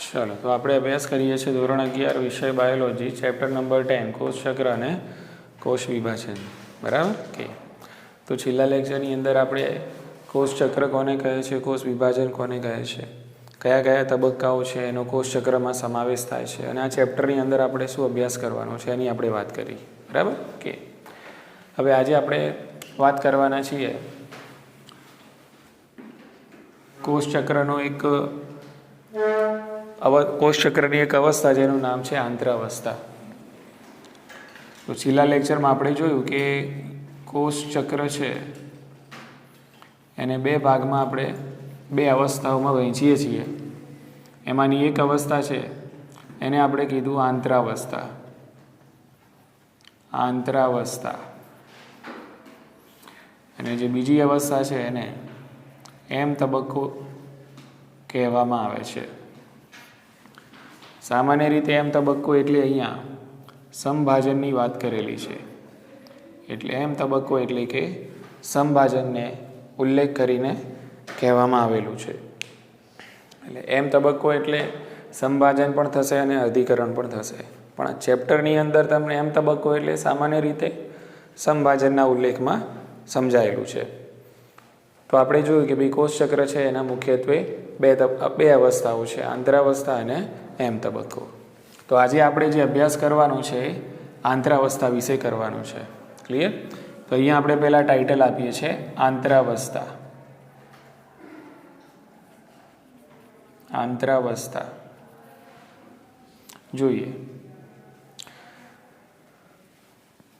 चलो तो આપણે અભ્યાસ કરીએ છીએ ધોરણ 11 વિષય બાયોલોજી ચેપ્ટર નંબર 10 કોષ ચક્ર અને કોષ વિભાજન બરાબર કે તો છેલ્લા લેક્ચરની અંદર આપણે કોષ ચક્ર કોને કહે છે કોષ વિભાજન કોને કહે છે કયા કયા તબક્કાઓ છે એનો કોષ ચક્રમાં સમાવેશ થાય છે અને આ ચેપ્ટરની અંદર આપણે શું અભ્યાસ કરવાનો છે એની આપણે વાત કરી બરાબર કે હવે આજે આપણે વાત કરવાના છીએ કોષ ચક્રનો એક कोष चक्र की एक अवस्था जेनु नाम है आंतरावस्था। तो छेल्ला लेक्चर में आपणे जोयुं कि कोष चक्र है एने बे भाग में आपणे बे अवस्थाओं में वहेंचीए छीए। एमांनी एक अवस्था है एने आपणे कीधुं आंतरावस्था। आंतरावस्था अने जे बीजी अवस्था है एने एम तबक्को कहेवामां आवे छे। सामान्य रीते एम तबक्को एटले अहींया समभाजननी वात करेली छे एटले एम तबक्को एटले के समभाजनने उल्लेख करीने कहेवामां आवेलुं छे। एटले एम तबक्को एटले समभाजन पण थशे अने अधिकरण पण थशे पण चेप्टरनी अंदर तमने एम तबक्को एटले सामान्य रीते समभाजनना उल्लेखमां समजायेलुं छे। तो आपणे जोयुं कि भाई कोष चक्र है एना मुख्यत्वे बे अवस्थाओं है आंतरावस्था अने एम तबक्को। तो आज आपणे जे अभ्यास करवानो छे आंतरावस्था विषे करवानो छे। क्लियर? तो अहींया आपणे पहेला टाइटल आपीए छे आंतरावस्था। आंतरावस्था जोईए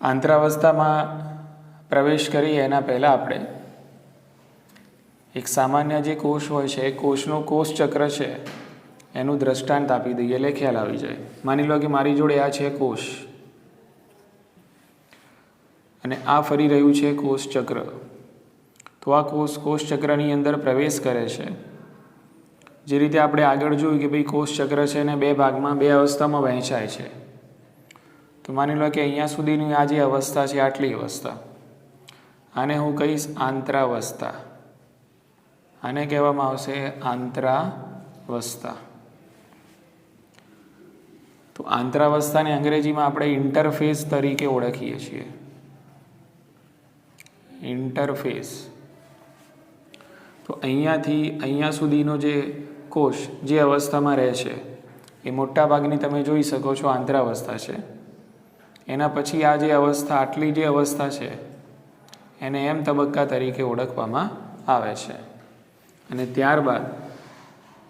आंतरावस्थामां प्रवेश करीए एना पहेला आपणे एक सामान्य जे कोष होय छे कोषनो कोष चक्र है एनु दृष्टांत आपी दईए એટલે ખ્યાલ આવી જાય। માની લો કે મારી જોડે આ છે કોષ અને આ ફરી રહ્યું છે કોષ ચક્ર। તો આ કોષ ચક્રની અંદર પ્રવેશ કરે છે। જે રીતે આપણે આગળ જોયું કે ભાઈ કોષ ચક્ર છે ને બે ભાગમાં બે અવસ્થામાં વહેંચાય છે। તો માની લો કે અહીંયા સુધીની આ જે અવસ્થા છે આટલી અવસ્થા આને હું કહીશ આંતરાवस्था। आने कहेवामां आवशे आंतरावस्था। तो आंतरावस्था ने अंग्रेजी में आपणे इंटरफेस तरीके ओळखीए छीए। इंटरफेस तो अहींयाथी अहींया सुधीनो जे कोष जे अवस्था में रहे छे ए मोटा भागनी तमे जोई शको छो आंतरावस्था छे। एना पछी आ जे अवस्था आटली जे अवस्था छे एने एम तबक्का तरीके ओळखवामां आवे छे। અને ત્યારબાદ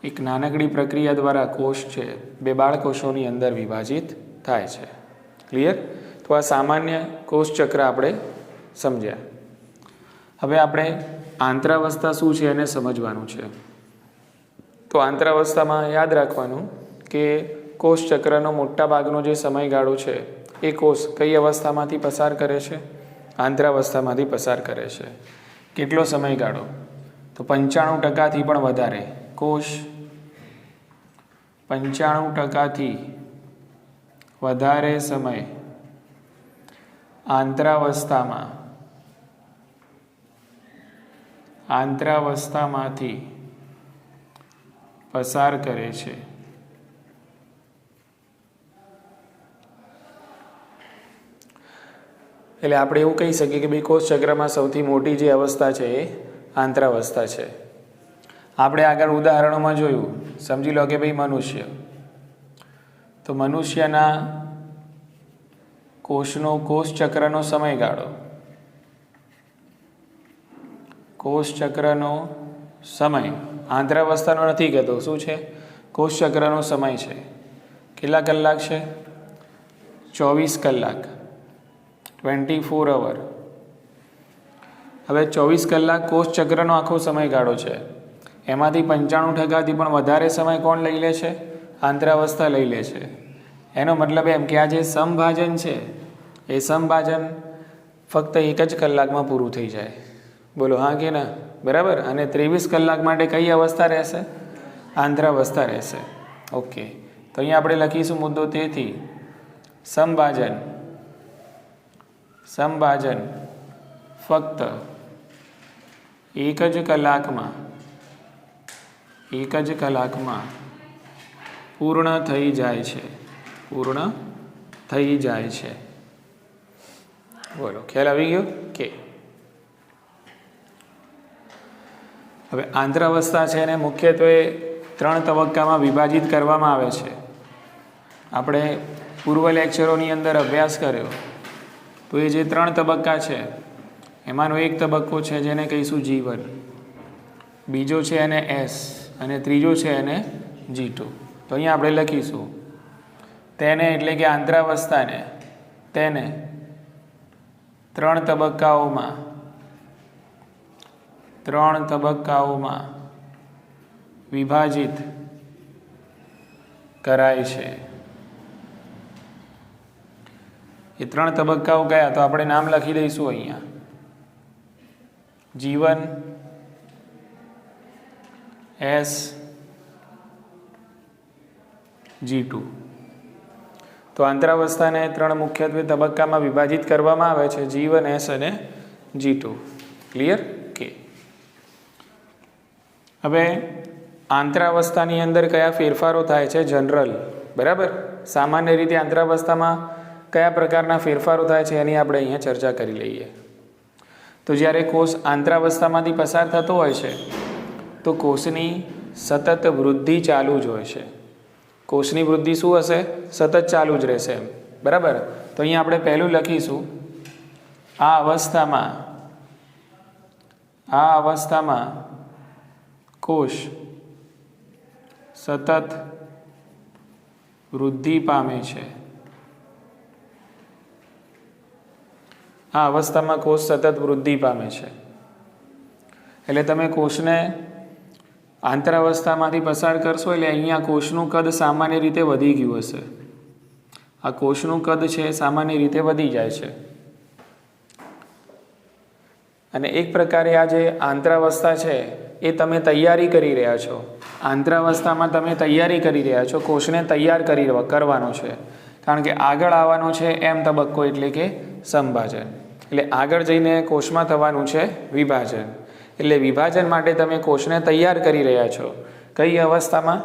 એક નાનકડી પ્રક્રિયા દ્વારા કોષ છે બે બાળકોષોની અંદર વિભાજિત થાય છે। ક્લિયર? તો આ સામાન્ય કોષ ચક્ર આપણે સમજ્યા। હવે આપણે આંતરાवस्था શું છે એને સમજવાનું છે। તો આંતરાवस्थામાં યાદ રાખવાનું કે કોષ ચક્રનો મોટા ભાગનો જે સમયગાળો છે એ કોષ કઈ અવસ્થામાંથી પસાર કરે છે? આંતરાवस्थામાંથી પસાર કરે છે। કેટલો સમયગાળો? तो 95% पण वधारे कोष 95% वधारे समय आंतरावस्थामांथी पसार करे छे। એટલે આપણે એવું કહી શકીએ કે ભાઈ કોષ ચક્રમાં સૌથી મોટી જે અવસ્થા છે એ आंतरावस्था है। आपणे आगळ उदाहरणों में जोयुं समझी लो कि भाई मनुष्य तो मनुष्यना कोषनो कोष चक्रनो समयगाळो कोष चक्रनो समय आंतरावस्थानो नथी कहेतो शुं छे कोष चक्रनो समय छे। केटला कलाक छे? 24 कलाक 24 आवर। हवे 24 कलाक कोष चक्रनो आखो समयगाळो छे एमांथी 95% पण वधारे समय कोण लई ले छे? आंतरावस्था लई ले छे। एनो मतलब एम के आ जे समभाजन छे ए समभाजन फक्त एक ज कलाकमां पूरुं थई जाय। बोलो हाँ के ना? बराबर। अने 23 कलाक माटे कई अवस्था रहेशे? आंतरावस्था रहेशे। ओके तो अहींया आपणे लखीशुं मुद्दो तेथी समभाजन समभाजन फक्त एक ज कलाक में પૂર્ણ થઈ જાય છે, પૂર્ણ થઈ જાય છે. બોલો, ખ્યાલ આવી ગયો કે? હવે આંત્રાવસ્થા છે એને મુખ્યત્વે 3 તબક્કામાં વિભાજિત કરવામાં આવે છે. આપણે પૂર્વ લેક્ચરોની અંદર અભ્યાસ કર્યો તો એ જે 3 તબક્કા છે એમાંનો એક તબક્કો છે જેને કહીશું G1, બીજો છે એને S અને ત્રીજો છે એને G2. તો અહીંયા આપણે લખીશું તેને એટલે કે આંત્રાવસ્થાને તેને 3 તબક્કાઓમાં વિભાજિત કરાય છે. એ 3 તબક્કાઓ કયા? તો આપણે નામ લખી દઈશું અહીંયા G1, S, G2. તો આંતરાવસ્થાને 3 મુખ્યત્વે તબક્કામાં વિભાજિત કરવામાં આવે છે, G1, S અને G2. ક્લિયર કે? હવે આંતરાવસ્થાની અંદર કયા ફેરફારો થાય છે? જનરલ, બરાબર. સામાન્ય રીતે આંતરાવસ્થામાં કયા પ્રકારના ફેરફારો થાય છે એની આપણે અહીંયા ચર્ચા કરી લઈએ. તો જ્યારે કોષ આંતરાવસ્થામાંથી પસાર થતો હોય છે તો કોષની સતત વૃદ્ધિ ચાલુ જ હોય છે. કોષની વૃદ્ધિ શું હશે? સતત ચાલુ જ રહેશે એમ, બરાબર. તો અહીંયા આપણે પહેલું લખીશું આ અવસ્થામાં કોષ સતત વૃદ્ધિ પામે છે. આ અવસ્થામાં કોષ સતત વૃદ્ધિ પામે છે એટલે તમે કોષને આંતરાવસ્થામાંથી પસાર કરશો એટલે અહીંયા કોષનું કદ સામાન્ય રીતે વધી ગયું હશે. આ કોષનું કદ છે સામાન્ય રીતે વધી જાય છે. અને એક પ્રકારે આ જે આંતરાવસ્થા છે એ તમે તૈયારી કરી રહ્યા છો. આંતરાવસ્થામાં તમે તૈયારી કરી રહ્યા છો, કોષને તૈયાર કરવાનો છે. કારણ કે આગળ આવવાનો છે એમ તબક્કો એટલે કે સંભાજન. એટલે આગળ જઈને કોષમાં થવાનું છે વિભાજન. એટલે વિભાજન માટે તમે કોષને તૈયાર કરી રહ્યા છો. કઈ અવસ્થામાં?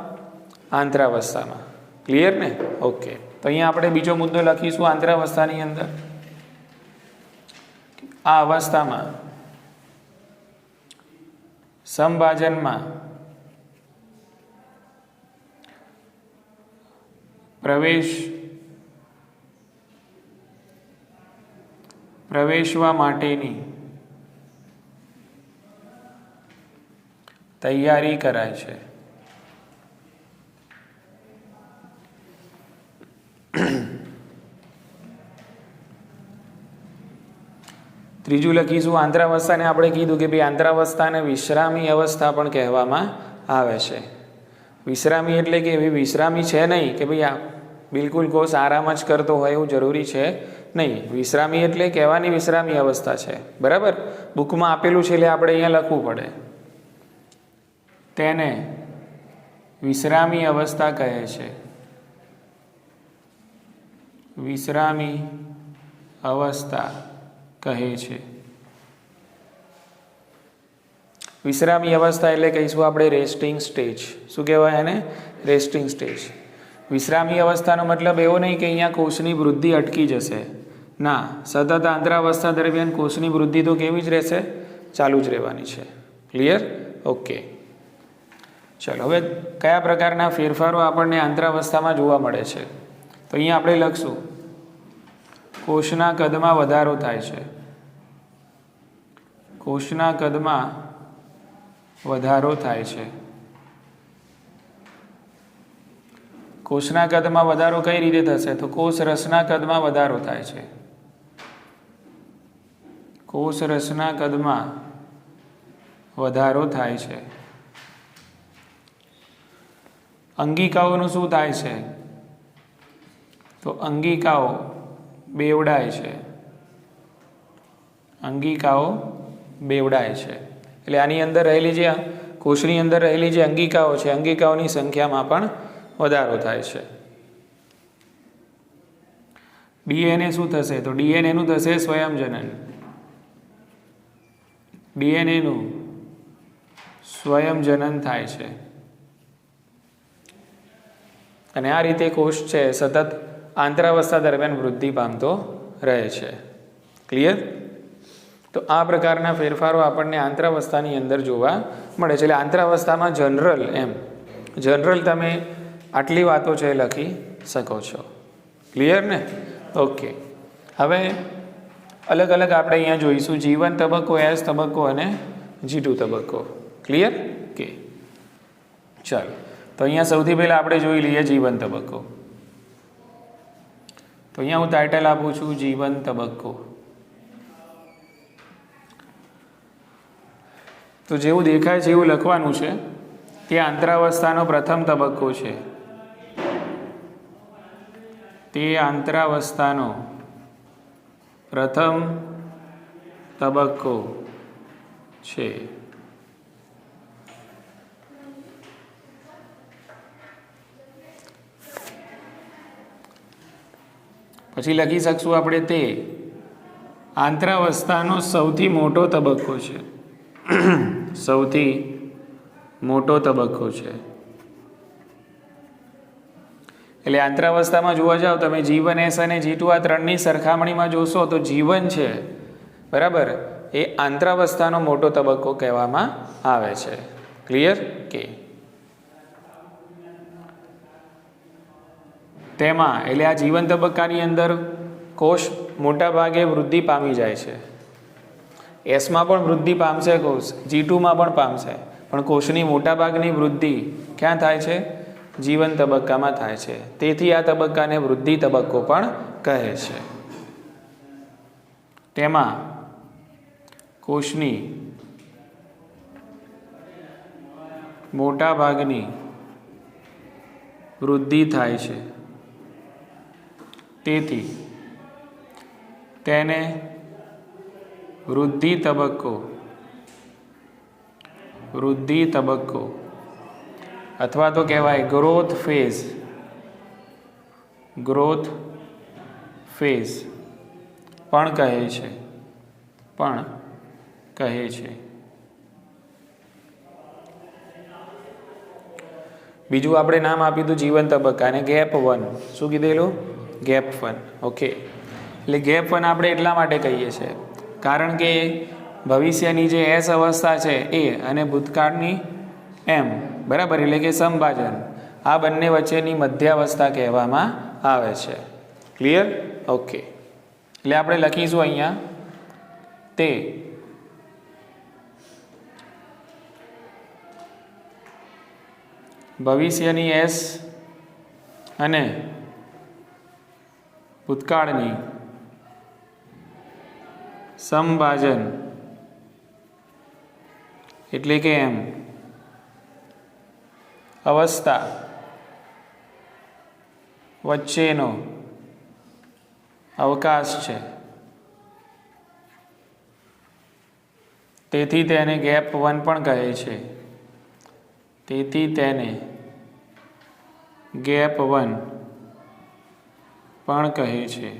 આંતરાવસ્થામાં. ક્લિયર ને? ઓકે. તો અહીંયા આપણે બીજો મુદ્દો લખીશું આંતરાવસ્થાની અંદર. આ અવસ્થામાં સંભાજનમાં પ્રવેશવા માટેની તૈયારી કરાય છે. ત્રીજું લખીશું આંતરાવસ્થાને આપણે કીધું કે ભાઈ આંતરાવસ્થાને વિશ્રામી અવસ્થા પણ કહેવામાં આવે છે. વિશ્રામી એટલે કે એવી વિશ્રામી છે નહીં કે ભાઈ આ બિલકુલ કોષ આરામ જ કરતો હોય એવું જરૂરી છે નહીં. વિશ્રામી એટલે કહેવાની વિશ્રામી અવસ્થા છે, બરાબર. બુકમાં આપેલું છે એટલે આપણે અહીંયા લખવું પડે. તેને વિશ્રામી અવસ્થા કહે છે. વિશ્રામી અવસ્થા કહે છે. વિશ્રામી અવસ્થા એટલે કહીશું આપણે રેસ્ટિંગ સ્ટેજ. શું કહેવાય એને? Resting stage. વિશ્રામી અવસ્થાનો મતલબ એવો નહીં કે અહીંયા કોષની વૃદ્ધિ અટકી જશે. ના, સતત આંતરાવસ્થા દરમિયાન કોષની વૃદ્ધિ તો કેવી જ રહેશે? ચાલુ જ રહેવાની છે. ક્લિયર? ઓકે. ચલો, હવે કયા પ્રકારના ફેરફારો આપણને આંતરાવસ્થામાં જોવા મળે છે? તો અહીંયા આપણે લખશું કોષના કદમાં વધારો થાય છે. કોષના કદમાં વધારો થાય છે. કોષના કદમાં વધારો કઈ રીતે થશે? તો કોષ રસના કદમાં વધારો થાય છે. કોષ રસના કદમાં વધારો થાય છે. અંગિકાઓનું શું થાય છે? તો અંગિકાઓ બેવડાય છે. અંગિકાઓ બેવડાય છે એટલે આની અંદર રહેલી જે કોષની અંદર રહેલી જે અંગિકાઓ છે, અંગિકાઓની સંખ્યામાં પણ વધારો થાય છે. ડીએનએ શું થશે? તો ડીએનએનું થશે સ્વયંજનન. ડીએનએનું સ્વયંજનન થાય છે. અને આ રીતે કોષ છે સતત આંતરાવસ્થા દરમિયાન વૃદ્ધિ પામતો રહે છે. ક્લિયર? તો આ પ્રકારના ફેરફારો આપણને આંતરાવસ્થાની અંદર જોવા મળે છે. એટલે આંતરાવસ્થામાં જનરલ તમે આટલી વાતો છે લખી શકો છો. ક્લિયર ને? ઓકે. હવે અલગ અલગ આપણે અહીંયા જોઈશું G1 તબક્કો, S તબક્કો અને G2 તબક્કો. ક્લિયર? કે ચાલો, તો અહીંયા સૌથી પહેલાં આપણે જોઈ લઈએ G1 તબક્કો. તો અહીંયા હું ટાઇટલ આપું છું G1 તબક્કો. તો જેવું દેખાય છે એવું લખવાનું છે. તે આંતરાવસ્થાનો પ્રથમ તબક્કો છે. તે આંતરાવસ્થાનો પ્રથમ તબક્કો છે. પછી લખી શકશું આપણે તે આંતરાવસ્થાનો સૌથી મોટો તબક્કો છે. સૌથી મોટો તબક્કો છે. એટલે આંતરાવસ્થામાં જોવા જાઓ તમે G1, S અને G2 આ ત્રણની સરખામણીમાં જોશો તો G1 છે બરાબર, એ આંતરાવસ્થાનો મોટો તબક્કો કહેવામાં આવે છે. ક્લિયર? કે તેમાં એટલે આ G1 તબક્કાની અંદર કોષ મોટા ભાગે વૃદ્ધિ પામી જાય છે. એસમાં પણ વૃદ્ધિ પામશે કોષ, G2માં પણ પામશે, પણ કોષની મોટા ભાગની વૃદ્ધિ ક્યાં થાય છે? G1 તબક્કામાં થાય છે. તેથી આ તબક્કાને વૃદ્ધિ તબક્કો પણ કહે છે. તેમાં કોષની મોટા ભાગની વૃદ્ધિ થાય છે. તેથી તેને વૃદ્ધિ તબક્કો અથવા તો કહેવાય ગ્રોથ ફેઝ પણ કહે છે. બીજું આપણે નામ આપ્યું હતું G1 તબક્કાને ગેપ 1. શું કીધેલું? ગેપ 1. ઓકે. એટલે ગેપ 1 આપણે એટલા માટે કહીએ છીએ કારણ કે ભવિષ્યની જે S અવસ્થા છે એ અને ભૂતકાળની M બરાબર, એટલે કે સમભાજન, આ બંને વચ્ચેની મધ્યાવસ્થા કહેવામાં આવે છે. ક્લિયર? ઓકે. એટલે આપણે લખીશું અહીંયા તે ભવિષ્યની S અને ભૂતકાળની સમભાજન એટલે કે M અવસ્થા વચ્ચેનો અવકાશ છે. તેથી તેને ગેપ 1 પણ કહે છે. તેથી તેને ગેપ 1 પણ કહે છે.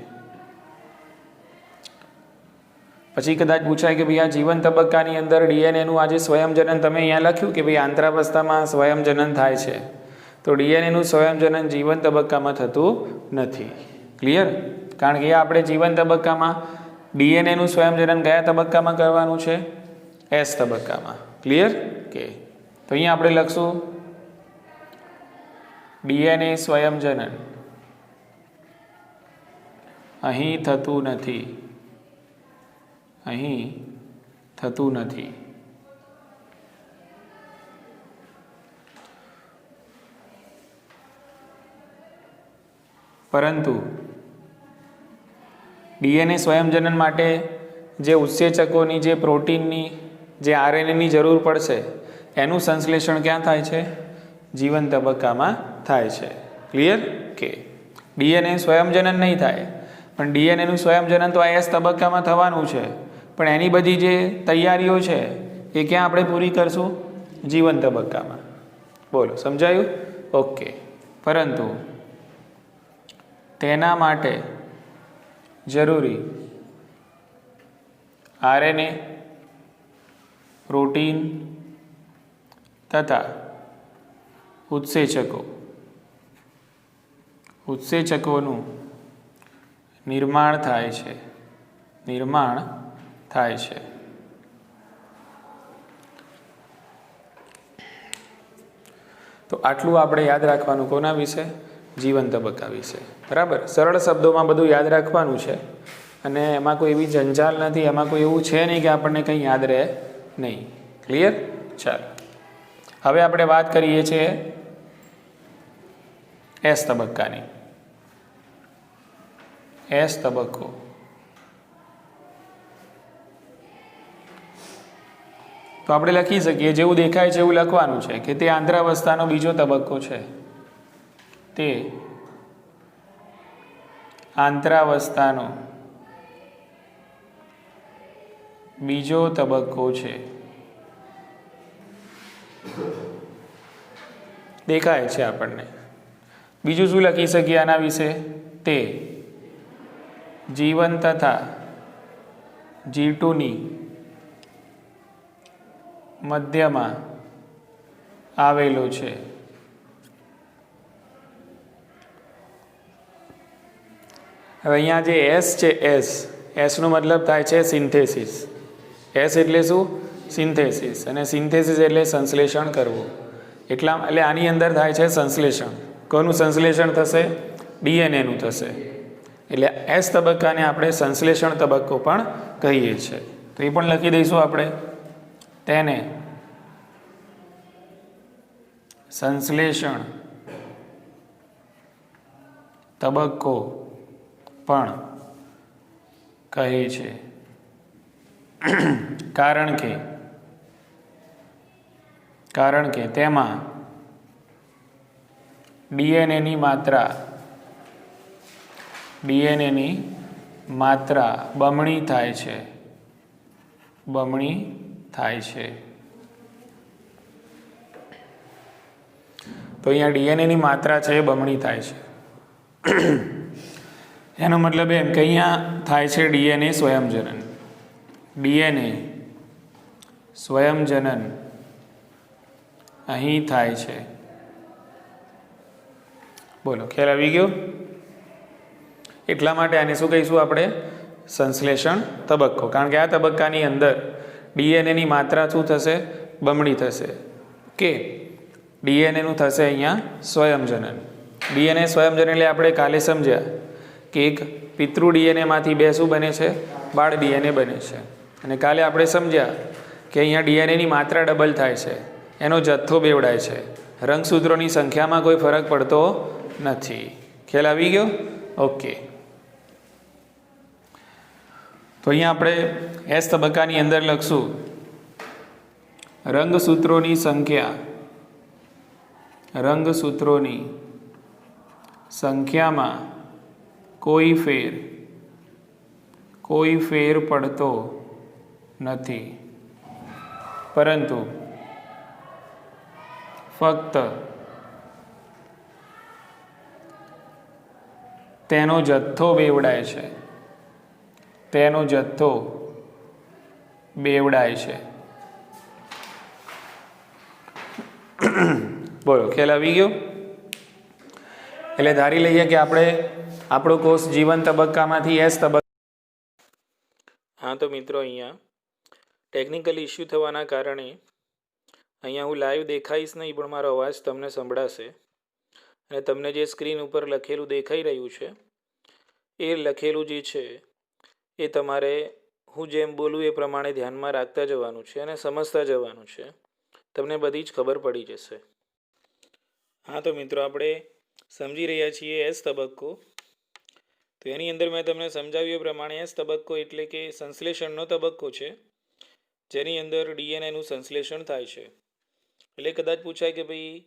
પછી કદાચ પૂછાય કે ભાઈ આ G1 તબક્કાની અંદર ડીએનએનું આજે સ્વયંજનન તમે અહીંયા લખ્યું કે ભાઈ આંતરાવસ્થામાં સ્વયંજનન થાય છે, તો ડીએનએનું સ્વયંજનન G1 તબક્કામાં થતું નથી. ક્લિયર? કારણ કે આપણે G1 તબક્કામાં ડીએનએનું સ્વયંજનન કયા તબક્કામાં કરવાનું છે? S તબક્કામાં. ક્લિયર? કે તો અહીંયા આપણે લખશું ડીએનએ સ્વયંજનન અહીં થતું નથી. પરંતુ ડીએનએ સ્વયંજનન માટે જે ઉત્સેચકોની, જે પ્રોટીનની, જે આરએનએની જરૂર પડશે એનું સંશ્લેષણ ક્યાં થાય છે? G1 તબક્કામાં થાય છે. ક્લિયર? કે ડીએનએ સ્વયંજનન નહીં થાય, પણ ડીએનએનું સ્વયંજનન તો આ S તબક્કામાં થવાનું છે, પણ એની બધી જે તૈયારીઓ છે એ ક્યાં આપણે પૂરી કરશું? G1 તબક્કામાં. બોલો, સમજાયું? ઓકે. પરંતુ તેના માટે જરૂરી આરએનએ, પ્રોટીન તથા ઉત્સેચકો ઉત્સેચકોનું નિર્માણ થાય છે. તો આટલું આપણે યાદ રાખવાનું કોના વિશે? જીવન તબક્કા વિશે. બરાબર, સરળ શબ્દોમાં બધું યાદ રાખવાનું છે અને એમાં કોઈ એવી જંજાલ નથી, એમાં કોઈ એવું છે નહીં કે આપણને કંઈ યાદ રહે નહીં. ક્લિયર? ચાલો, હવે આપણે વાત કરીએ છીએ એસ તબક્કાની. એસ તબક્કો. તો આપણે લખી શકીએ, જેવું દેખાય છે એવું લખવાનું છે કે તે આંતરાવસ્થાનો બીજો તબક્કો છે. તે આંતરાવસ્થાનો બીજો તબક્કો છે. દેખાય છે આપણને. બીજું શું લખી શકીએ આના વિશે? તે G1 તથા G2ની મધ્યમાં આવેલો છે. હવે અહીંયા જે એસ છે, એસનો મતલબ થાય છે સિન્થેસિસ. એસ એટલે શું? સિન્થેસિસ. અને સિન્થેસિસ એટલે સંશ્લેષણ કરવું. એટલે આની અંદર થાય છે સંશ્લેષણ. કોનું સંશ્લેષણ થશે? ડીએનએનું થશે. એટલે એસ તબક્કાને આપણે સંશ્લેષણ તબક્કો પણ કહીએ છીએ. તો એ પણ લખી દઈશું આપણે. તેને સંશ્લેષણ તબક્કો પણ કહે છે. કારણ કે તેમાં ડીએનએની માત્રા બમણી થાય છે. તો અહીંયા ડીએનએની માત્રા છે એ બમણી થાય છે. એનો મતલબ એમ કે અહીંયા થાય છે ડીએનએ સ્વયંજનન અહીં થાય છે. બોલો, ખ્યાલ આવી ગયો? એટલા માટે આને શું કહીશું આપણે? સંશ્લેષણ તબક્કો. કારણ કે આ તબક્કાની અંદર ડીએનએની માત્રા શું થશે? બમણી થશે. કે ડીએનએનું થશે અહીંયા સ્વયંજનન. ડીએનએ સ્વયંજનન એટલે આપણે કાલે સમજ્યા કે એક પિતૃ ડીએનએમાંથી બે શું બને છે? બાળ ડીએનએ બને છે. અને કાલે આપણે સમજ્યા કે અહીંયા ડીએનએની માત્રા ડબલ થાય છે, એનો જથ્થો બેવડાય છે, રંગસૂત્રોની સંખ્યામાં કોઈ ફરક પડતો નથી. ખ્યાલ આવી ગયો? ઓકે. તો અહીંયા આપણે એસ તબક્કાની અંદર લખશું રંગસૂત્રોની સંખ્યામાં કોઈ ફેર પડતો નથી, પરંતુ ફક્ત તેનો જથ્થો બેવડાય છે. બોલો, ખ્યાલ આવી ગયો? એટલે ધારી લઈએ કે આપણો કોર્સ જીવન તબક્કામાંથી એસ તબક્કા. હા, તો મિત્રો અહીંયા ટેકનિકલ ઇસ્યુ થવાના કારણે અહીંયા હું લાઈવ દેખાઈશ નહીં, પણ મારો અવાજ તમને સંભળાશે. અને તમને જે સ્ક્રીન ઉપર લખેલું દેખાઈ રહ્યું છે એ લખેલું જે છે એ તમારે હું જેમ બોલું એ પ્રમાણે ધ્યાનમાં રાખતા જવાનું છે અને સમજતા જવાનું છે. તમને બધી જ ખબર પડી જશે. હા, તો મિત્રો આપણે સમજી રહ્યા છીએ એસ તબક્કો. તો એની અંદર મેં તમને સમજાવ્યું એ પ્રમાણે એસ તબક્કો એટલે કે સંશ્લેષણનો તબક્કો છે, જેની અંદર ડીએનએનું સંશ્લેષણ થાય છે. એટલે કદાચ પૂછાય કે ભાઈ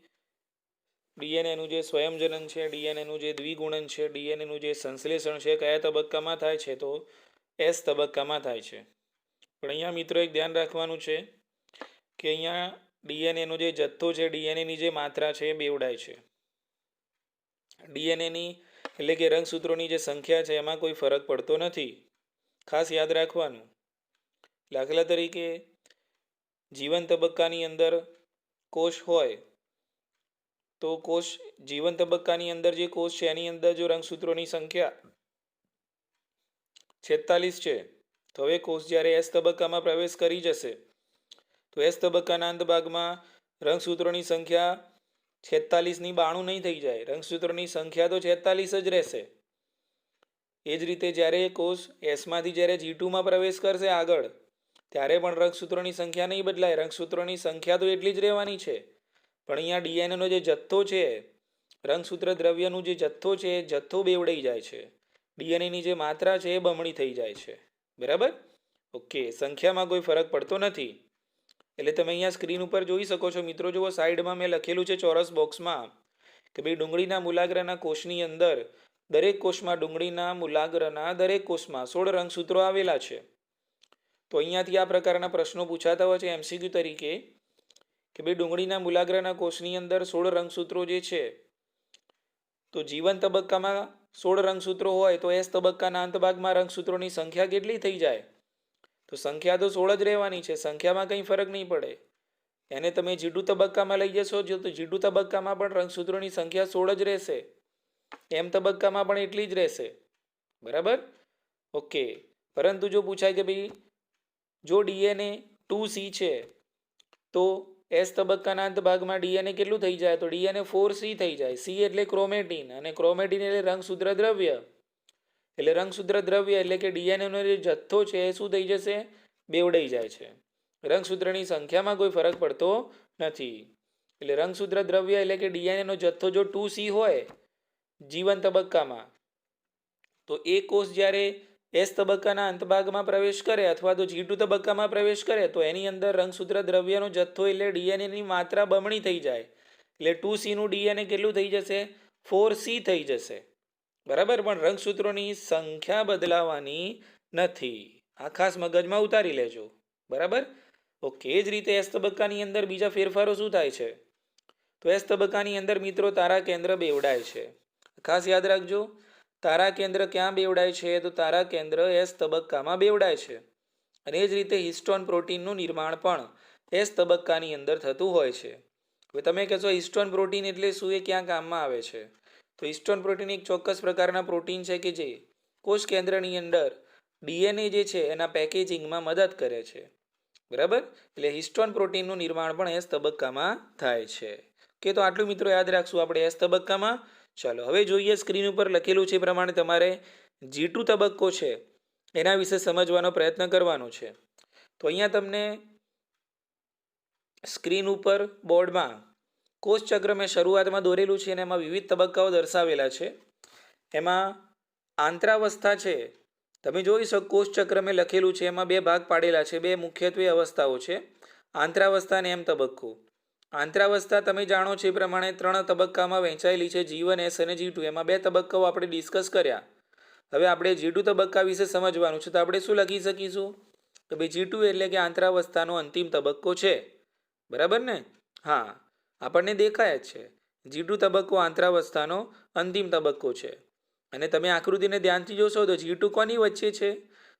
ડીએનએનું જે સ્વયંજનન છે, ડીએનએનું જે દ્વિગુણન છે, ડીએનએનું જે સંશ્લેષણ છે કયા તબક્કામાં થાય છે? તો એસ તબક્કામાં થાય છે. પણ અહીંયા મિત્રો એક ધ્યાન રાખવાનું છે કે અહીંયા ડીએનએનો જે જથ્થો છે, ડીએનએની જે માત્રા છે એ બેવડાય છે. ડીએનએની એટલે કે રંગસૂત્રોની જે સંખ્યા છે એમાં કોઈ ફરક પડતો નથી. ખાસ યાદ રાખવાનું. દાખલા તરીકે જીવન તબક્કાની અંદર કોષ હોય તો કોષ જીવન તબક્કાની અંદર જે કોષ છે એની અંદર જો રંગસૂત્રોની સંખ્યા 46 છે, તો હવે કોષ જ્યારે એસ તબક્કામાં પ્રવેશ કરી જશે તો એસ તબક્કાના અંત ભાગમાં રંગસૂત્રોની સંખ્યા 46ની 92 નહીં થઈ જાય. રંગસૂત્રોની સંખ્યા તો 46 જ રહેશે. એ જ રીતે જ્યારે કોષ એસમાંથી જ્યારે G2માં પ્રવેશ કરશે આગળ, ત્યારે પણ રંગસૂત્રોની સંખ્યા નહીં બદલાય. રંગસૂત્રોની સંખ્યા તો એટલી જ રહેવાની છે, પણ અહીંયા ડીએનએનો જે જથ્થો છે, રંગસૂત્ર દ્રવ્યનું જે જથ્થો છે એ જથ્થો બેવડાઈ જાય છે. ડીએનએની જે માત્રા છે એ બમણી થઈ જાય છે. બરાબર? ઓકે, સંખ્યામાં કોઈ ફરક પડતો નથી. એટલે તમે અહીંયા સ્ક્રીન ઉપર જોઈ શકો છો મિત્રો. જુઓ, સાઈડમાં મેં લખેલું છે ચોરસ બોક્સમાં કે ભાઈ ડુંગળીના મૂલાગ્રના કોષની અંદર દરેક કોષમાં ડુંગળીના મૂલાગ્રના દરેક કોષમાં 16 રંગસૂત્રો આવેલા છે. તો અહીંયાથી આ પ્રકારના પ્રશ્નો પૂછાતા હોય છે એમસીક્યુ તરીકે કે ભાઈ ડુંગળીના મૂલાગ્રના કોષની અંદર 16 રંગસૂત્રો જે છે, તો જીવન તબક્કામાં 16 રંગસૂત્રો હોય તો એસ તબક્કાના અંત ભાગમાં રંગસૂત્રોની સંખ્યા કેટલી થઈ જાય? તો સંખ્યા તો 16 જ રહેવાની છે, સંખ્યામાં કંઈ ફરક નહીં પડે. એને તમે G2 તબક્કામાં લઈ જશો જો તો G2 તબક્કામાં પણ રંગસૂત્રોની સંખ્યા 16 જ રહેશે. એમ તબક્કામાં પણ એટલી જ રહેશે. બરાબર? ઓકે. પરંતુ જો પૂછાય કે ભાઈ જો ડીએનએ 2C છે તો એસ તબક્કાના અંત ભાગમાં ડીએનએ કેટલું થઈ જાય? તો ડીએનએ 4C થઈ જાય. સી એટલે ક્રોમેટીન, અને ક્રોમેટીન એટલે રંગસૂત્ર દ્રવ્ય. એટલે રંગસૂત્ર દ્રવ્ય એટલે કે ડીએનએનો જે જથ્થો છે એ શું થઈ જશે? બેવડાઈ જાય છે. રંગસૂત્રની સંખ્યામાં કોઈ ફરક પડતો નથી. એટલે રંગસૂત્ર દ્રવ્ય એટલે કે ડીએનએનો જથ્થો જો 2C હોય જીવન તબક્કામાં, તો એ કોષ જ્યારે એસ તબક્કાના અંતભાગમાં પ્રવેશ કરે અથવા તો G2 તબક્કામાં પ્રવેશ કરે તો એની અંદર રંગસૂત્ર દ્રવ્યનો જથ્થો એટલે ડીએનએની માત્રા બમણી થઈ જાય. એટલે 2Cનું ડીએનએ કેટલું થઈ જશે? 4C થઈ જશે. બરાબર? પણ રંગસૂત્રોની સંખ્યા બદલાવાની નથી. આ ખાસ મગજમાં ઉતારી લેજો. બરાબર? ઓકે. એ જ રીતે એસ તબક્કાની અંદર બીજા ફેરફારો શું થાય છે? તો એસ તબક્કાની અંદર મિત્રો તારા કેન્દ્ર બેવડાય છે. ખાસ યાદ રાખજો, તારા કેન્દ્ર ક્યાં બેવડાય છે? તો તારા કેન્દ્ર એસ તબક્કામાં બેવડાય છે. અને એ જ રીતે હિસ્ટોન પ્રોટીનનું નિર્માણ પણ એસ તબક્કાની અંદર થતું હોય છે. હવે તમે કહેશો હિસ્ટોન પ્રોટીન એટલે શું, એ ક્યાં કામમાં આવે છે? તો હિસ્ટોન પ્રોટીન એક ચોક્કસ પ્રકારના પ્રોટીન છે કે જે કોષ કેન્દ્રની અંદર ડીએનએ જે છે એના પેકેજિંગમાં મદદ કરે છે. બરાબર? એટલે હિસ્ટોન પ્રોટીનનું નિર્માણ પણ એસ તબક્કામાં થાય છે. કે તો આટલું મિત્રો યાદ રાખશું આપણે એસ તબક્કામાં. ચાલો હવે જોઈએ, સ્ક્રીન ઉપર લખેલું છે એ પ્રમાણે તમારે G2 તબક્કો છે એના વિશે સમજવાનો પ્રયત્ન કરવાનો છે. તો અહીંયા તમને સ્ક્રીન ઉપર બોર્ડમાં કોષચક્ર મેં શરૂઆતમાં દોરેલું છે અને એમાં વિવિધ તબક્કાઓ દર્શાવેલા છે. એમાં આંતરાવસ્થા છે, તમે જોઈ શકો કોષચક્ર મેં લખેલું છે એમાં 2 ભાગ પાડેલા છે. 2 મુખ્યત્વે અવસ્થાઓ છે, આંતરાવસ્થા અને એમ તબક્કો. આંતરાવસ્થા તમે જાણો છો એ પ્રમાણે 3 તબક્કામાં વહેંચાયેલી છે, G1, S અને G2. એમાં 2 તબક્કાઓ આપણે ડિસ્કસ કર્યા. હવે આપણે G2 તબક્કા વિશે સમજવાનું છે. તો આપણે શું લખી શકીશું? તો ભાઈ G2 એટલે કે આંતરાવસ્થાનો અંતિમ તબક્કો છે. બરાબર ને? હા, આપણને દેખાય જ છે G2 તબક્કો આંતરાવસ્થાનો અંતિમ તબક્કો છે. અને તમે આકૃતિને ધ્યાનથી જોશો તો G2 કોની વચ્ચે છે?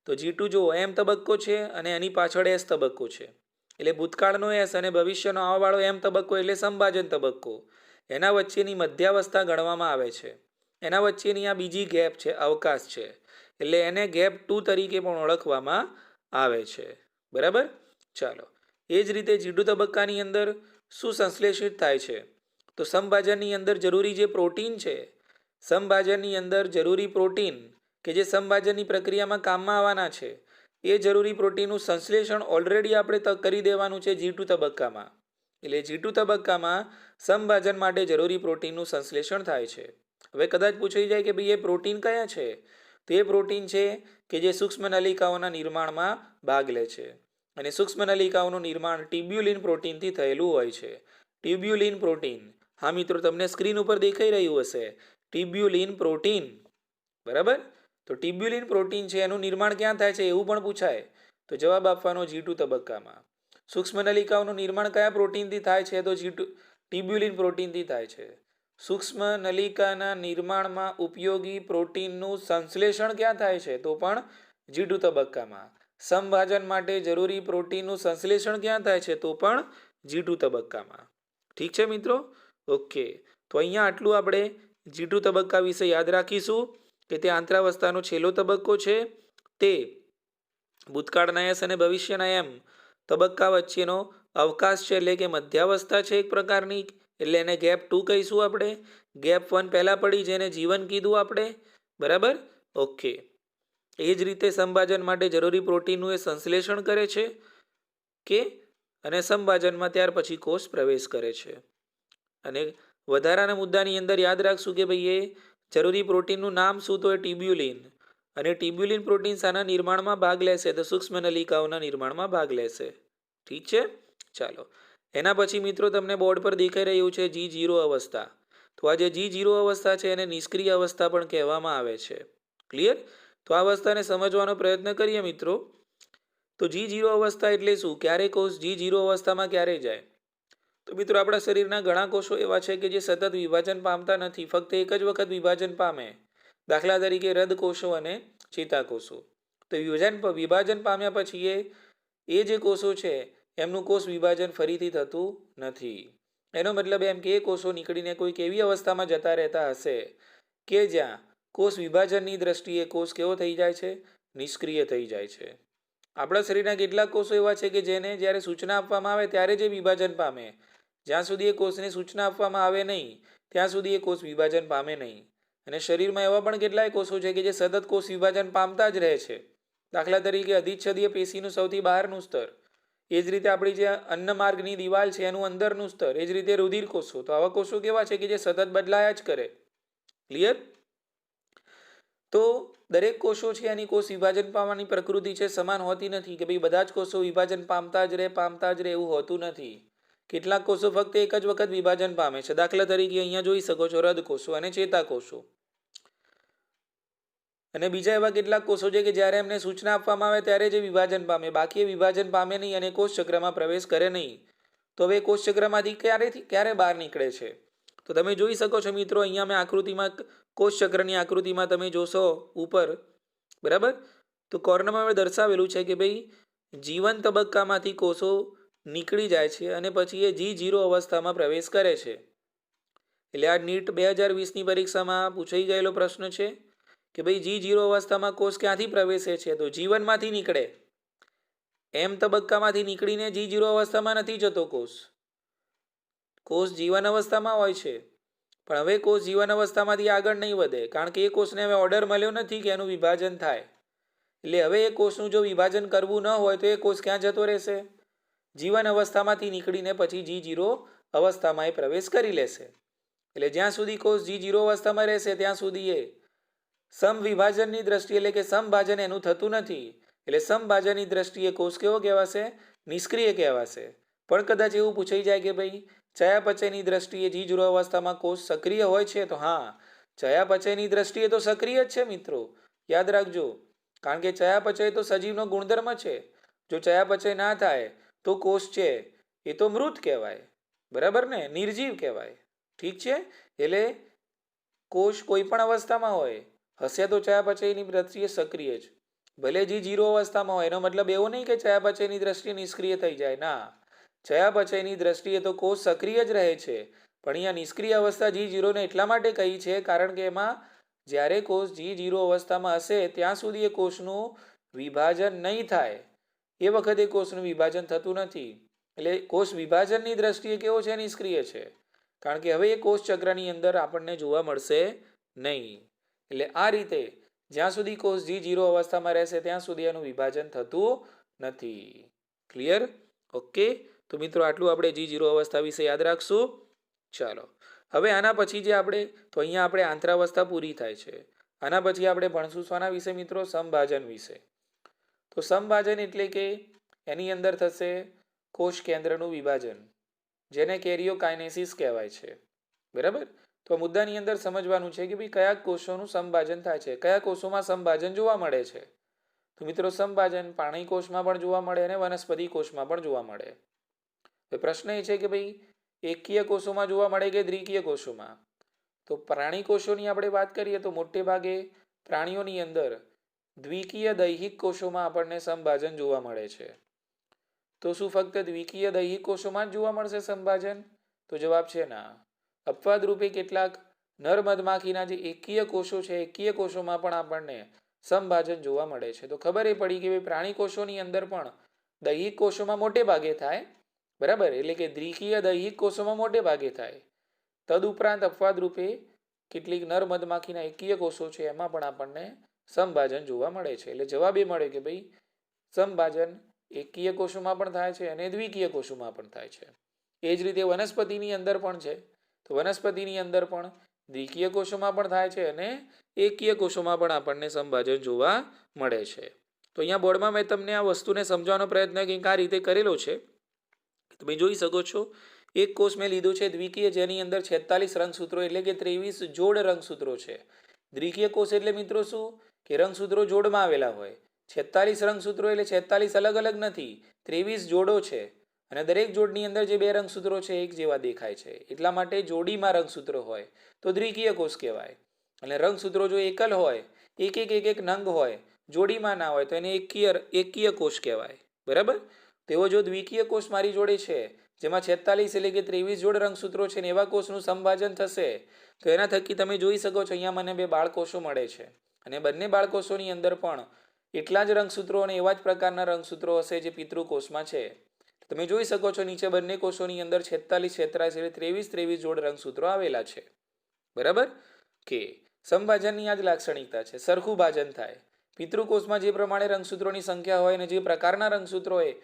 તો G2 જો એમ તબક્કો છે અને એની પાછળ S તબક્કો છે. એટલે ભૂતકાળનો S અને ભવિષ્યનો આવવાવાળો એમ તબક્કો એટલે સંભાજન તબક્કો. એના વચ્ચેની મધ્યાવસ્થા ગણવામાં આવે છે. એના વચ્ચેની આ બીજી ગેપ છે, અવકાશ છે, એટલે એને ગેપ 2 તરીકે પણ ઓળખવામાં આવે છે. બરાબર? ચાલો, એ જ રીતે G2 તબક્કાની અંદર શું સંશ્લેષિત થાય છે? તો સમભાજનની અંદર જરૂરી જે પ્રોટીન છે, સમભાજનની અંદર જરૂરી પ્રોટીન કે જે સમભાજનની પ્રક્રિયામાં કામમાં આવવાના છે, એ જરૂરી પ્રોટીનનું સંશ્લેષણ ઓલરેડી આપણે કરી દેવાનું છે G2 તબક્કામાં. એટલે G2 તબક્કામાં સમભાજન માટે જરૂરી પ્રોટીનનું સંશ્લેષણ થાય છે. હવે કદાચ પૂછાઈ જાય કે ભાઈ એ પ્રોટીન કયા છે? તો એ પ્રોટીન છે કે જે સૂક્ષ્મ નલિકાઓના નિર્માણમાં ભાગ લે છે. અને સૂક્ષ્મ નલિકાઓનું નિર્માણ ટ્યુબ્યુલિન પ્રોટીનથી થયેલું હોય છે. ટ્યુબ્યુલિન પ્રોટીન, હા મિત્રો તમને સ્ક્રીન ઉપર દેખાઈ રહ્યું હશે, ટ્યુબ્યુલિન પ્રોટીન. બરાબર? તો ટ્યુબ્યુલિન પ્રોટીન છે એનું નિર્માણ ક્યાં થાય છે એવું પણ પૂછાય. તો જવાબ આપવાનો G2 તબક્કામાં. સૂક્ષ્મ નલિકાઓનું નિર્માણ કયા પ્રોટીનથી થાય છે? તો ટ્યુબ્યુલિન પ્રોટીનથી થાય છે. સૂક્ષ્મ નલિકાના નિર્માણમાં ઉપયોગી પ્રોટીનનું સંશ્લેષણ ક્યાં થાય છે? તો પણ G2 તબક્કામાં. સમભાજન માટે જરૂરી પ્રોટીનનું સંશ્લેષણ ક્યાં થાય છે? તો પણ G2 તબક્કામાં. ઠીક છે મિત્રો? ઓકે. તો અહીંયા આટલું આપણે G2 તબક્કા વિશે યાદ રાખીશું કે તે આંતરાવસ્થાનો છેલ્લો તબક્કો છે. તે ભૂતકાળના એસ અને ભવિષ્યના એમ તબક્કા વચ્ચેનો અવકાશ છે, એટલે કે મધ્યાવસ્થા છે એક પ્રકારની. એટલે એને ગેપ 2 કહીશું આપણે. ગેપ 1 પહેલાં પડી જેને જીવન કીધું આપણે. બરાબર, ઓકે. એ જ રીતે સંભાજન માટે જરૂરી પ્રોટીનનું એ સંશ્લેષણ કરે છે કે અને સંભાજનમાં ત્યાર પછી કોષ પ્રવેશ કરે છે. અને વધારાના મુદ્દાની અંદર યાદ રાખશું કે ભાઈ એ જરૂરી પ્રોટીનનું નામ શું, તો એ ટ્યુબ્યુલિન. અને ટ્યુબ્યુલિન પ્રોટીન શાના નિર્માણમાં ભાગ લેશે, તો સૂક્ષ્મ નલિકાઓના નિર્માણમાં ભાગ લેશે. ઠીક છે, ચાલો. એના પછી મિત્રો તમને બોર્ડ પર દેખાઈ રહ્યું છે G0 અવસ્થા. તો આ જે G0 અવસ્થા છે એને નિષ્ક્રિય અવસ્થા પણ કહેવામાં આવે છે. ક્લિયર? તો આ અવસ્થાને સમજવાનો પ્રયત્ન કરીએ મિત્રો. તો G0 અવસ્થા એટલે શું? ક્યારે કોષ G0 અવસ્થામાં ક્યારે જાય? તો મિત્રો આપણા શરીરના ઘણા કોષો એવા છે કે જે સતત વિભાજન પામતા નથી, ફક્ત એક જ વખત વિભાજન પામે. દાખલા તરીકે હૃદ કોષો અને ચેતાકોષો. તો વિભાજન પામ્યા પછી એ જે કોષો છે એમનું કોષ વિભાજન ફરીથી થતું નથી. એનો મતલબ એમ કે એ કોષો નીકળીને કોઈક એવી અવસ્થામાં જતા રહેતા હશે કે જ્યાં કોષ વિભાજનની દ્રષ્ટિએ કોષ કેવો થઈ જાય છે? નિષ્ક્રિય થઈ જાય છે. આપણા શરીરના કેટલાક કોષો એવા છે કે જેને જ્યારે સૂચના આપવામાં આવે ત્યારે જે વિભાજન પામે. જ્યાં સુધી એ કોષને સૂચના આપવામાં આવે નહીં ત્યાં સુધી એ કોષ વિભાજન પામે નહીં. અને શરીરમાં એવા પણ કેટલાય કોષો છે કે જે સતત કોષ વિભાજન પામતા જ રહે છે. દાખલા તરીકે અધિચ્છદીય પેશીનું સૌથી બહારનું સ્તર, એ જ રીતે આપણી જે અન્નમાર્ગની દિવાલ છે એનું અંદરનું સ્તર, એ જ રીતે રુધિર કોષો. તો આવા કોષો કેવા છે કે જે સતત બદલાયા જ કરે. ક્લિયર? તો દરેક કોષો છે એની કોષ વિભાજન પામવાની પ્રકૃતિ છે સમાન હોતી નથી કે ભાઈ બધા જ કોષો વિભાજન પામતા જ રહે એવું હોતું નથી. કેટલાક કોષો ફક્ત એક જ વખત વિભાજન પામે છે. દાખલા તરીકે અહીંયા જોઈ શકો છો હૃદ કોષો અને ચેતાકોષો. અને બીજા એવા કેટલાક કોષો છે કે જ્યારે એમને સૂચના આપવામાં આવે ત્યારે જે વિભાજન પામે, બાકી એ વિભાજન પામે નહીં અને કોષ ચક્રમાં પ્રવેશ કરે નહીં. તો હવે કોષ ચક્રમાંથી ક્યારે બહાર નીકળે છે? તો તમે જોઈ શકો છો મિત્રો, અહીંયા મેં આકૃતિમાં કોષ ચક્રની આકૃતિમાં તમે જોશો ઉપર, બરાબર, તો કોર્નરમાં દર્શાવેલું છે કે ભાઈ જીવન તબક્કામાંથી કોષો નીકળી જાય છે અને પછી એ G0 અવસ્થામાં પ્રવેશ કરે છે. એટલે આ નીટ 2020ની પરીક્ષામાં પૂછાઈ ગયેલો પ્રશ્ન છે કે ભાઈ G0 અવસ્થામાં કોષ ક્યાંથી પ્રવેશે છે? તો જીવનમાંથી નીકળે. એમ તબક્કામાંથી નીકળીને G0 અવસ્થામાં નથી જતો કોષ. કોષ જીવન અવસ્થામાં હોય છે, પણ હવે કોષ જીવન અવસ્થામાંથી આગળ નહીં વધે, કારણ કે એ કોષને હવે ઓર્ડર મળ્યો નથી કે એનું વિભાજન થાય. એટલે હવે એ કોષનું જો વિભાજન કરવું ન હોય તો એ કોષ ક્યાં જતો રહેશે? જીવન અવસ્થામાંથી નીકળીને પછી G0 અવસ્થામાં એ પ્રવેશ કરી લેશે. એટલે જ્યાં સુધી કોષ G0 અવસ્થામાં રહેશે ત્યાં સુધી એ સમવિભાજનની દ્રષ્ટિએ, એટલે કે સમભાજન એનું થતું નથી. એટલે સમભાજનની દ્રષ્ટિએ કોષ કેવો કહેવાશે? નિષ્ક્રિય કહેવાશે. પણ કદાચ એવું પૂછાઈ જાય કે ભાઈ ચયાપચયની દ્રષ્ટિએ G0 અવસ્થામાં કોષ સક્રિય હોય છે, તો હા, ચયાપચયની દ્રષ્ટિએ તો સક્રિય જ છે મિત્રો, યાદ રાખજો. કારણ કે ચયાપચય તો સજીવનો ગુણધર્મ છે. જો ચયાપચય ના થાય તો કોષ છે એ તો મૃત કહેવાય. બરાબર ને? નિર્જીવ કહેવાય. ઠીક છે? એટલે કોષ કોઈ પણ અવસ્થામાં હોય, હશે તો ચયાપચયની દ્રષ્ટિએ સક્રિય જ. ભલે G0 અવસ્થામાં હોય, એનો મતલબ એવો નહીં કે ચયાપચયની દ્રષ્ટિએ નિષ્ક્રિય થઈ જાય. ના, ચયાપચયની દ્રષ્ટિએ તો કોષ સક્રિય જ રહે છે. પણ અહીંયા નિષ્ક્રિય અવસ્થા G0 ને એટલા માટે કહી છે કારણ કે એમાં જ્યારે કોષ G0 અવસ્થામાં હશે ત્યાં સુધી એ કોષનું વિભાજન નહીં થાય. એ વખતે કોષનું વિભાજન થતું નથી. એટલે કોષ વિભાજનની દ્રષ્ટિએ કેવો છે? નિષ્ક્રિય છે. કારણ કે હવે એ કોષ ચક્રની અંદર આપણને જોવા મળશે નહીં. એટલે આ રીતે જ્યાં સુધી કોષ G0 અવસ્થામાં રહેશે ત્યાં સુધી એનું વિભાજન થતું નથી. ક્લિયર? ઓકે. તો મિત્રો આટલું આપણે G0 અવસ્થા વિશે યાદ રાખશું. ચાલો, હવે આના પછી જે અહીંયા આપણે આંતરાવસ્થા પૂરી થાય છે. આના પછી આપણે ભણશું શાના વિશે મિત્રો? સંભાજન વિશે. તો સંભાજન એટલે કે એની અંદર થશે કોષ કેન્દ્રનું વિભાજન, જેને કેરિયોકાઇનેસિસ કહેવાય છે. બરાબર? તો મુદ્દાની અંદર સમજવાનું છે કે ભાઈ કયા કોષોનું સંભાજન થાય છે, કયા કોષોમાં સંભાજન જોવા મળે છે. તો મિત્રો સંભાજન પ્રાણી કોષમાં પણ જોવા મળે અને વનસ્પતિ કોષમાં પણ જોવા મળે. તો પ્રશ્ન એ છે કે ભાઈ એકકીય કોષોમાં જોવા મળે કે દ્વિકીય કોષોમાં? તો પ્રાણી કોષોની આપણે વાત કરીએ તો મોટે ભાગે પ્રાણીઓની અંદર દ્વિકીય દૈહિક કોષોમાં આપણને સંભાજન જોવા મળે છે. તો શું ફક્ત દ્વિકીય દૈહિક કોષોમાં જ જોવા મળશે સંભાજન? તો જવાબ છે ના. અપવાદ રૂપે કેટલાક નર મધમાખીના જે એકકીય કોષો છે એકકીય કોષોમાં પણ આપણને સમભાજન જોવા મળે છે. તો ખબર એ પડી કે ભાઈ પ્રાણી કોષોની અંદર પણ દૈહિક કોષોમાં મોટે ભાગે થાય, બરાબર, એટલે કે દ્વિકીય દૈહિક કોષોમાં મોટે ભાગે થાય. તદુપરાંત અપવાદ રૂપે કેટલીક નર મધમાખીના એકકીય કોષો છે એમાં પણ આપણને સમભાજન જોવા મળે છે. એટલે જવાબ એ મળે કે ભાઈ સમભાજન એકકીય કોષોમાં પણ થાય છે અને દ્વિકીય કોષોમાં પણ થાય છે. એ જ રીતે વનસ્પતિની અંદર પણ છે. તો વનસ્પતિની અંદર પણ દ્વિકીય કોષોમાં પણ થાય છે અને એકકીય કોષોમાં પણ આપણને સમભાજન જોવા મળે છે. તો અહીંયા બોર્ડમાં મેં તમને આ વસ્તુને સમજવાનો પ્રયત્ન કંઈક આ રીતે કરેલો છે. તમે જોઈ શકો છો એક કોષ મેં લીધો છે દ્વિકીય, જેની અંદર 46 રંગસૂત્રો એટલે કે 23 જોડ રંગસૂત્રો છે. દ્વિકીય કોષ એટલે મિત્રો શું કે રંગસૂત્રો જોડમાં આવેલા હોય. 46 રંગસૂત્રો એટલે 46 અલગ અલગ નથી, 23 જોડો છે અને દરેક જોડની અંદર જે બે રંગસૂત્રો છે એક જેવા દેખાય છે. એટલા માટે જોડીમાં રંગસૂત્રો હોય તો દ્વિકીય કોષ કહેવાય. અને રંગસૂત્રો જો એકલ હોય, એક નંગ હોય, જોડીમાં ના હોય તો એને એકકીય કોષ કહેવાય. બરાબર. તેવો જો દ્વિકીય કોષ મારી જોડે છે જેમાં 46 એટલે કે 23 જોડ રંગસૂત્રો છે ને એવા કોષનું સંભાજન થશે તો એના થકી તમે જોઈ શકો છો અહીંયા મને બે બાળકોષો મળે છે અને બંને બાળકોષોની અંદર પણ એટલા જ રંગસૂત્રો અને એવા જ પ્રકારના રંગસૂત્રો હશે જે પિતૃકોષમાં છે. તમે જોઈ શકો છો નીચે બંને કોષોની અંદર 46 એટલે 23 જોડ રંગસૂત્રો આવેલા છે. બરાબર કે સંભાજનની આ જ લાક્ષણિકતા છે, સરખું ભાજન થાય. પિતૃકોષમાં જે પ્રમાણે રંગસૂત્રોની સંખ્યા હોય અને જે પ્રકારના રંગસૂત્રો હોય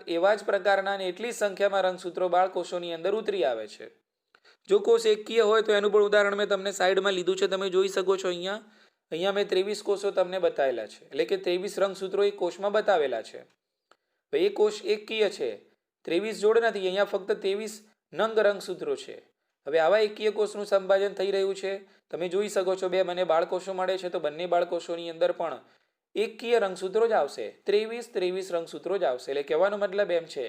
એવા જ પ્રકારના અને એટલી જ સંખ્યામાં રંગસૂત્રો બાળકોષોની અંદર ઉતરી આવે છે. જો કોષ એકકીય હોય તો એનું પણ ઉદાહરણ મેં તમને સાઈડમાં લીધું છે. તમે જોઈ શકો છો અહીંયા મેં 23 કોષો તમને બતાવેલા છે, એટલે કે 23 રંગસૂત્રો એક કોષમાં બતાવેલા છે. એ કોષ એકકીય છે, 23 જોડ નથી, અહીંયા ફક્ત 23 નંગ રંગસૂત્રો છે. હવે આવા એકકીય કોષનું સંભાજન થઈ રહ્યું છે. તમે જોઈ શકો છો બે મને બાળકોષો મળે છે તો બંને બાળકોષોની અંદર પણ એકકીય રંગસૂત્રો જ આવશે, 23 રંગસૂત્રો જ આવશે. એટલે કહેવાનો મતલબ એમ છે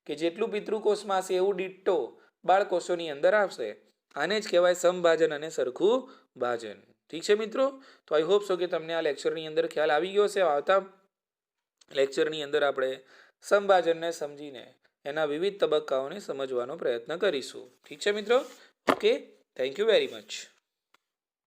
કે જેટલું પિતૃકોષમાં હશે એવું ડિટ્ટો બાળકોષોની અંદર આવશે. આને જ કહેવાય સમભાજન અને સરખું ભાજન. ઠીક છે મિત્રો. તો આઈ હોપ સો કે તમને આ લેક્ચરની અંદર ખ્યાલ આવી ગયો છે. આવતા લેક્ચરની અંદર આપણે સમભાજનને સમજીને એના વિવિધ તબક્કાઓને સમજવાનો પ્રયત્ન કરીશું. ઠીક છે મિત્રો. Okay, thank you very much.